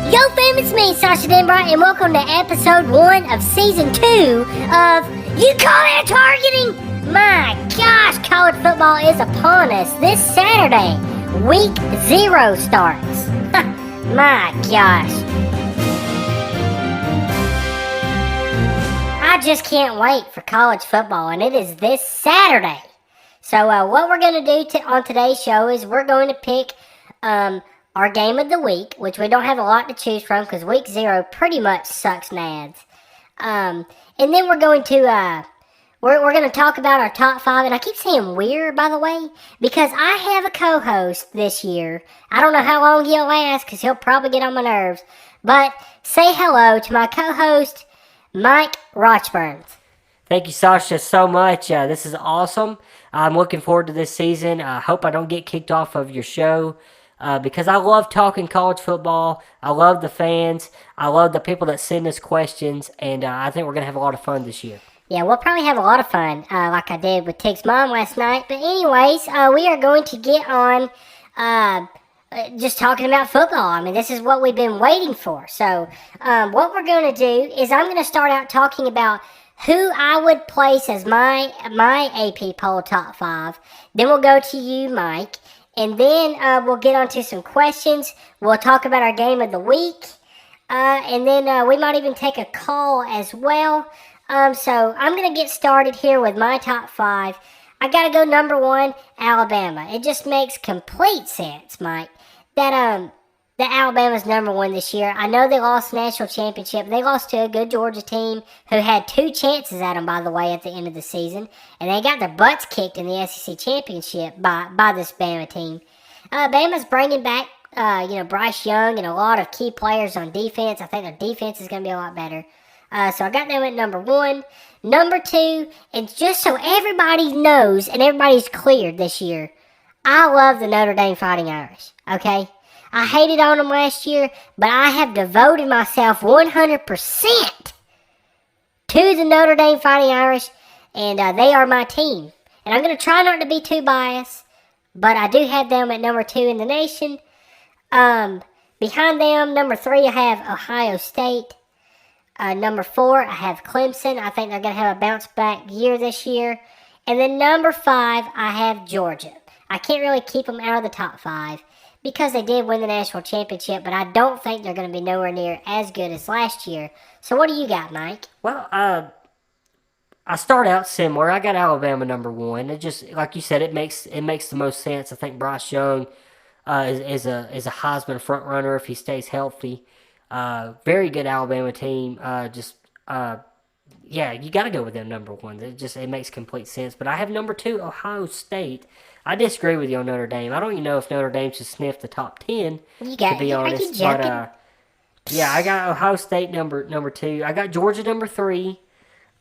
Yo fam, it's me, Sasha Dimbright, and welcome to episode 1 of season 2 of You Call That Targeting? My gosh, college football is upon us this Saturday. Week 0 starts. My gosh. I just can't wait for college football, and it is this Saturday. So what we're going to do on today's show is we're going to pick our game of the week, which we don't have a lot to choose from because week 0 pretty much sucks nads. And then we're going to we're going to talk about our top 5, and I keep saying we're, by the way, because I have a co-host this year. I don't know how long he'll last because he'll probably get on my nerves, but say hello to my co-host, Mike Rotchburns. Thank you, Sasha, so much. This is awesome. I'm looking forward to this season. I hope I don't get kicked off of your show because I love talking college football. I love the fans. I love the people that send us questions, and I think we're going to have a lot of fun this year. Yeah, we'll probably have a lot of fun like I did with Tig's mom last night. But anyways, we are going to get on just talking about football. I mean, this is what we've been waiting for. So what we're going to do is I'm going to start out talking about who I would place as my AP poll top 5. Then we'll go to you, Mike. And then we'll get on to some questions. We'll talk about our game of the week. And then we might even take a call as well. So I'm going to get started here with my top 5. I got to go number 1, Alabama. It just makes complete sense, Mike, that Alabama's number 1 this year. I know they lost the national championship. They lost to a good Georgia team who had 2 chances at them, by the way, at the end of the season. And they got their butts kicked in the SEC championship by this Bama team. Bama's bringing back, Bryce Young and a lot of key players on defense. I think their defense is going to be a lot better. So I got them at number 1. Number 2, and just so everybody knows and everybody's cleared this year, I love the Notre Dame Fighting Irish, okay? I hated on them last year, but I have devoted myself 100% to the Notre Dame Fighting Irish, and they are my team. And I'm going to try not to be too biased, but I do have them at number 2 in the nation. Behind them, number 3, I have Ohio State. Number 4, I have Clemson. I think they're going to have a bounce-back year this year. And then number 5, I have Georgia. I can't really keep them out of the top 5 because they did win the national championship, but I don't think they're going to be nowhere near as good as last year. So what do you got, Mike? Well, I start out similar. I got Alabama number 1. It just, like you said, it makes the most sense. I think Bryce Young is a Heisman front runner if he stays healthy. Very good Alabama team. You got to go with them number 1. It makes complete sense. But I have number 2, Ohio State. I disagree with you on Notre Dame. I don't even know if Notre Dame should sniff the top 10. To be honest, but I got Ohio State number 2. I got Georgia number 3.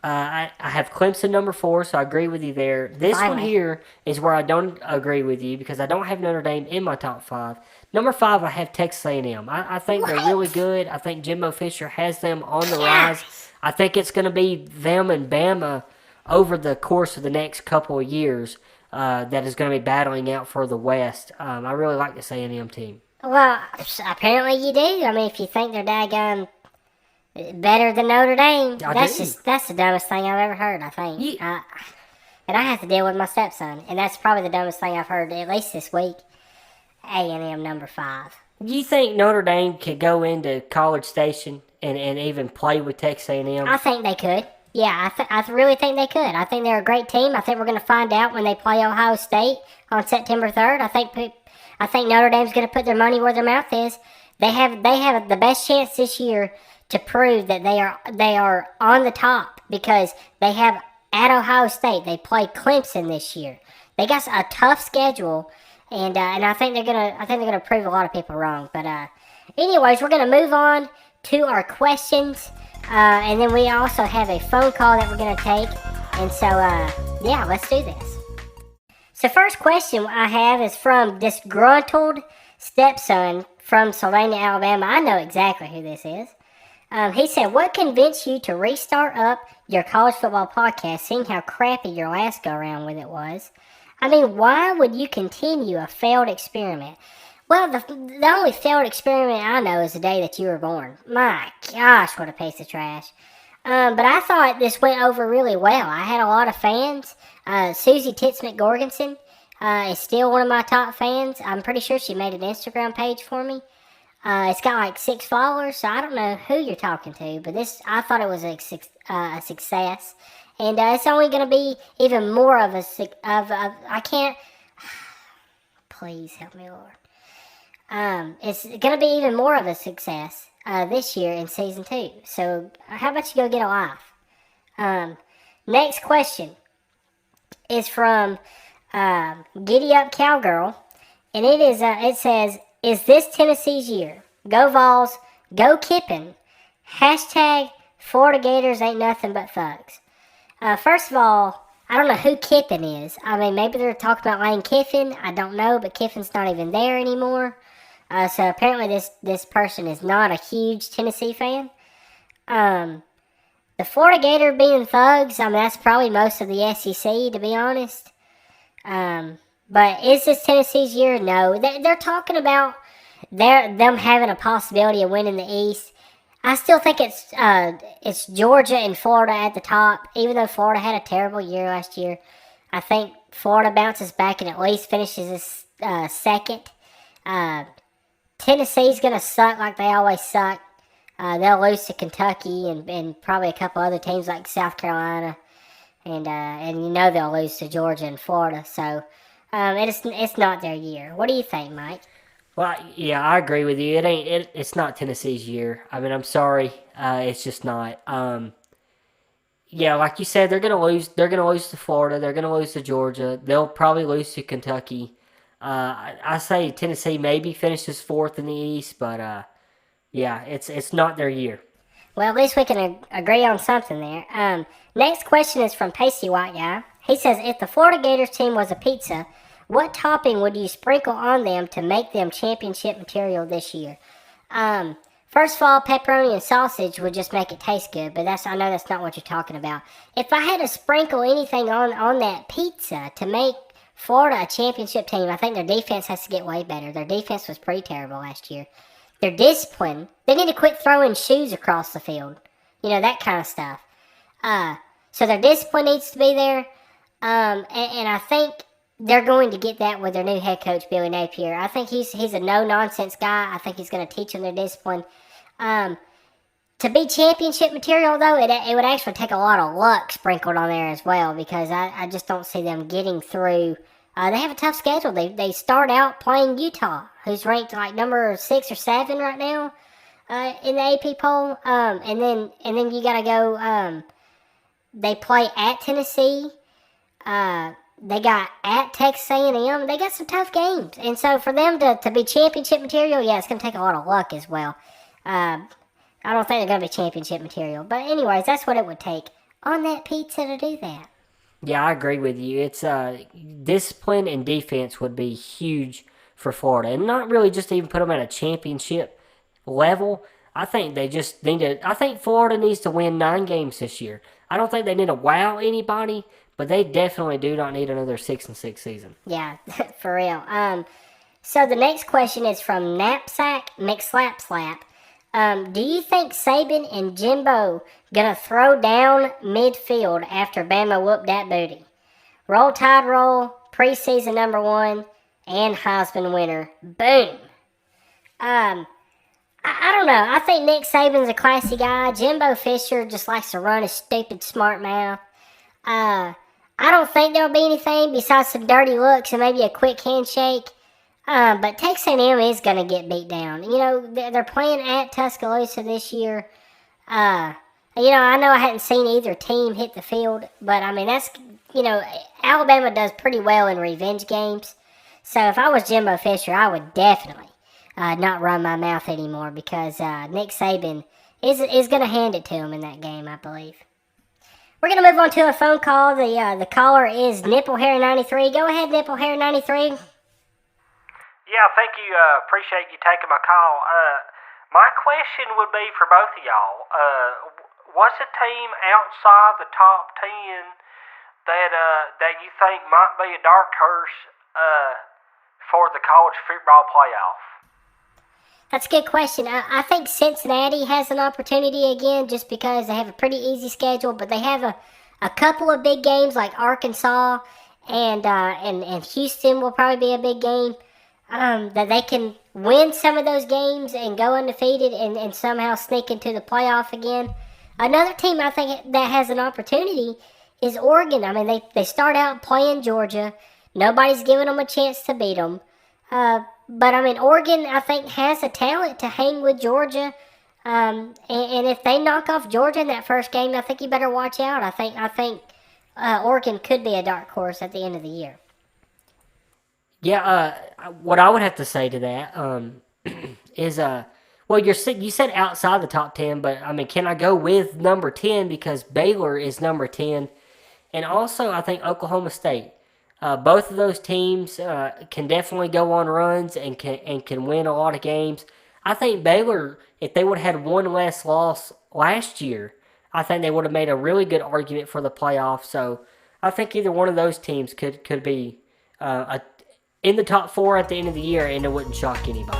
I have Clemson number 4, so I agree with you there. This one here is where I don't agree with you because I don't have Notre Dame in my top 5. Number 5, I have Texas A&M. I think they're really good. I think Jimbo Fisher has them on the rise. I think it's going to be them and Bama over the course of the next couple of years that is going to be battling out for the West. I really like this A&M team. Well, apparently you do. I mean, if you think they're daggone better than Notre Dame, that's the dumbest thing I've ever heard, I think. Yeah. And I have to deal with my stepson, and that's probably the dumbest thing I've heard at least this week. A&M number 5. Do you think Notre Dame could go into College Station and even play with Texas A&M? I think they could. Yeah, I really think they could. I think they're a great team. I think we're going to find out when they play Ohio State on September 3rd. I think Notre Dame's going to put their money where their mouth is. They have the best chance this year to prove that they are on the top because they have at Ohio State. They play Clemson this year. They got a tough schedule. And I think they're gonna prove a lot of people wrong. But anyways, we're gonna move on to our questions, and then we also have a phone call that we're gonna take. And so let's do this. So first question I have is from Disgruntled Stepson from Sylvania, Alabama. I know exactly who this is. He said, "What convinced you to restart up your college football podcast, seeing how crappy your last go around with it was? I mean, why would you continue a failed experiment? Well, the only failed experiment I know is the day that you were born. My gosh, what a piece of trash. But I thought this went over really well. I had a lot of fans. Susie Tits McGorgensen is still one of my top fans. I'm pretty sure she made an Instagram page for me. It's got like 6 followers, so I don't know who you're talking to, but I thought it was a success. And it's only going to be even more of I can't, please help me, Lord. It's going to be even more of a success this year in season 2. So how about you go get a life? Next question is from Giddy Up Cowgirl, and it says, "Is this Tennessee's year? Go Vols, go Kippen. Hashtag Florida Gators ain't nothing but thugs." First of all, I don't know who Kippen is. I mean, maybe they're talking about Lane Kiffin. I don't know, but Kiffin's not even there anymore. So apparently this person is not a huge Tennessee fan. The Florida Gator being thugs, I mean, that's probably most of the SEC, to be honest. But is this Tennessee's year? No. They're talking about them having a possibility of winning the East. I still think it's Georgia and Florida at the top, even though Florida had a terrible year last year. I think Florida bounces back and at least finishes second. Tennessee's going to suck like they always suck. They'll lose to Kentucky and probably a couple other teams like South Carolina. And you know they'll lose to Georgia and Florida. So it's not their year. What do you think, Mike? Well, yeah, I agree with you. It's not Tennessee's year. I mean, I'm sorry, it's just not. Yeah, like you said, they're gonna lose. They're gonna lose to Florida. They're gonna lose to Georgia. They'll probably lose to Kentucky. I say Tennessee maybe finishes 4th in the East, but yeah, it's not their year. Well, at least we can agree on something there. Next question is from Pacey White Guy. He says, "If the Florida Gators team was a pizza, what topping would you sprinkle on them to make them championship material this year?" First of all, pepperoni and sausage would just make it taste good, but I know that's not what you're talking about. If I had to sprinkle anything on that pizza to make Florida a championship team, I think their defense has to get way better. Their defense was pretty terrible last year. Their discipline, they need to quit throwing shoes across the field. You know, that kind of stuff. So their discipline needs to be there. And I think they're going to get that with their new head coach, Billy Napier. I think he's a no-nonsense guy. I think he's going to teach them their discipline. To be championship material, though, it would actually take a lot of luck sprinkled on there as well, because I just don't see them getting through. They have a tough schedule. They start out playing Utah, who's ranked like number 6 or 7 right now in the AP poll. And then you got to go. They play at Tennessee. They got at Texas A&M. They got some tough games. And so for them to be championship material, yeah, it's going to take a lot of luck as well. I don't think they're going to be championship material. But anyways, that's what it would take on that pizza to do that. Yeah, I agree with you. It's discipline and defense would be huge for Florida. And not really just to even put them at a championship level. I think they just need to... I think Florida needs to win 9 games this year. I don't think they need to wow anybody, but they definitely do not need another 6-6 season. Yeah, for real. So the next question is from Knapsack McSlapslap. Do you think Saban and Jimbo gonna throw down midfield after Bama whooped that booty? Roll Tide Roll, preseason number 1, and Heisman winner. Boom. I don't know. I think Nick Saban's a classy guy. Jimbo Fisher just likes to run his stupid smart mouth. I don't think there'll be anything besides some dirty looks and maybe a quick handshake. But Texas A&M is going to get beat down. You know, they're playing at Tuscaloosa this year. I know I hadn't seen either team hit the field, but I mean, Alabama does pretty well in revenge games. So if I was Jimbo Fisher, I would definitely not run my mouth anymore, because Nick Saban is going to hand it to him in that game, I believe. We're going to move on to a phone call. The caller is Nipplehair93. Go ahead, Nipplehair93. Yeah, thank you. Appreciate you taking my call. My question would be for both of y'all. What's a team outside the top 10 that you think might be a dark horse for the college football playoff? That's a good question. I think Cincinnati has an opportunity again just because they have a pretty easy schedule, but they have a couple of big games like Arkansas and Houston will probably be a big game. That they can win some of those games and go undefeated and somehow sneak into the playoff again. Another team I think that has an opportunity is Oregon. I mean, they start out playing Georgia. Nobody's giving them a chance to beat them. But, I mean, Oregon, I think, has a talent to hang with Georgia. And if they knock off Georgia in that first game, I think you better watch out. I think Oregon could be a dark horse at the end of the year. Yeah, what I would have to say to that is, well, you said outside the top 10, but, I mean, can I go with number 10 because Baylor is number 10? And also, I think Oklahoma State. Both of those teams can definitely go on runs and can win a lot of games. I think Baylor, if they would have had one less loss last year, I think they would have made a really good argument for the playoffs. So I think either one of those teams could be in the top 4 at the end of the year, and it wouldn't shock anybody.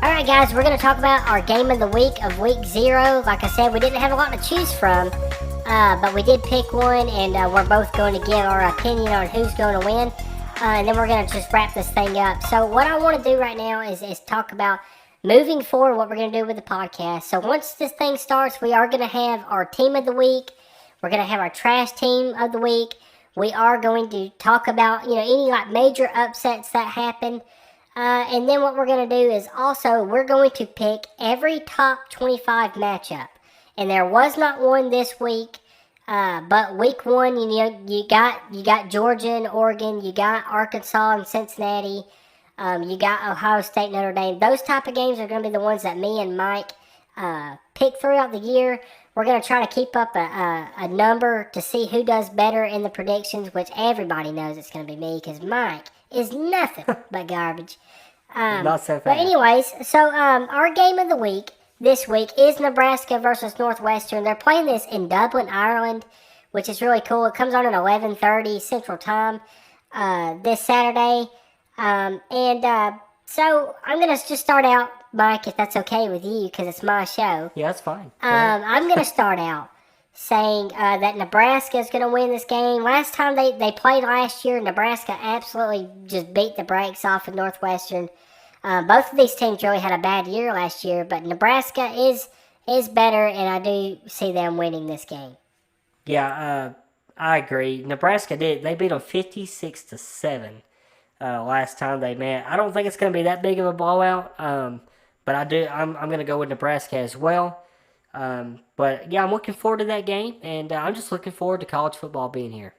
All right, guys, we're going to talk about our game of the week of week 0. Like I said, we didn't have a lot to choose from, but we did pick one, and we're both going to give our opinion on who's going to win, and then we're going to just wrap this thing up. So what I want to do right now is talk about moving forward what we're going to do with the podcast. So once this thing starts, we are going to have our team of the week. We're going to have our trash team of the week. We are going to talk about, any major upsets that happen. And then what we're going to do is also we're going to pick every top 25 matchup. And there was not one this week, but week 1, you got Georgia and Oregon, you got Arkansas and Cincinnati, you got Ohio State, Notre Dame. Those type of games are going to be the ones that me and Mike pick throughout the year. We're going to try to keep up a number to see who does better in the predictions, which everybody knows it's going to be me because Mike is nothing but garbage. Not so fast. But anyways, so our game of the week this week is Nebraska versus Northwestern. They're playing this in Dublin, Ireland, which is really cool. It comes on at 11:30 Central Time this Saturday. So I'm going to just start out, Mike, if that's okay with you, because it's my show. Yeah, that's fine. I'm going to start out saying that Nebraska is going to win this game. Last time they played last year, Nebraska absolutely just beat the brakes off of Northwestern. Both of these teams really had a bad year last year, but Nebraska is better, and I do see them winning this game. Yeah, I agree. Nebraska they beat them 56-7 last time they met. I don't think it's going to be that big of a blowout, but I'm going to go with Nebraska as well. But yeah, I'm looking forward to that game, and I'm just looking forward to college football being here.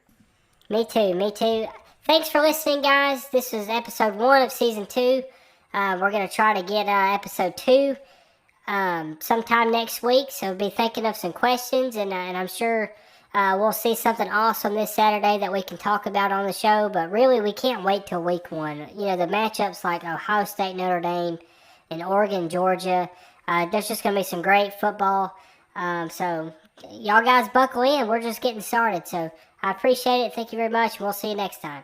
Me too. Thanks for listening, guys. This is episode 1 of season 2. We're going to try to get episode 2 sometime next week, so be thinking of some questions, and I'm sure we'll see something awesome this Saturday that we can talk about on the show, but really we can't wait till week 1. The matchups like Ohio State, Notre Dame, and Oregon, Georgia, there's just going to be some great football. So y'all guys buckle in. We're just getting started. So I appreciate it. Thank you very much. We'll see you next time.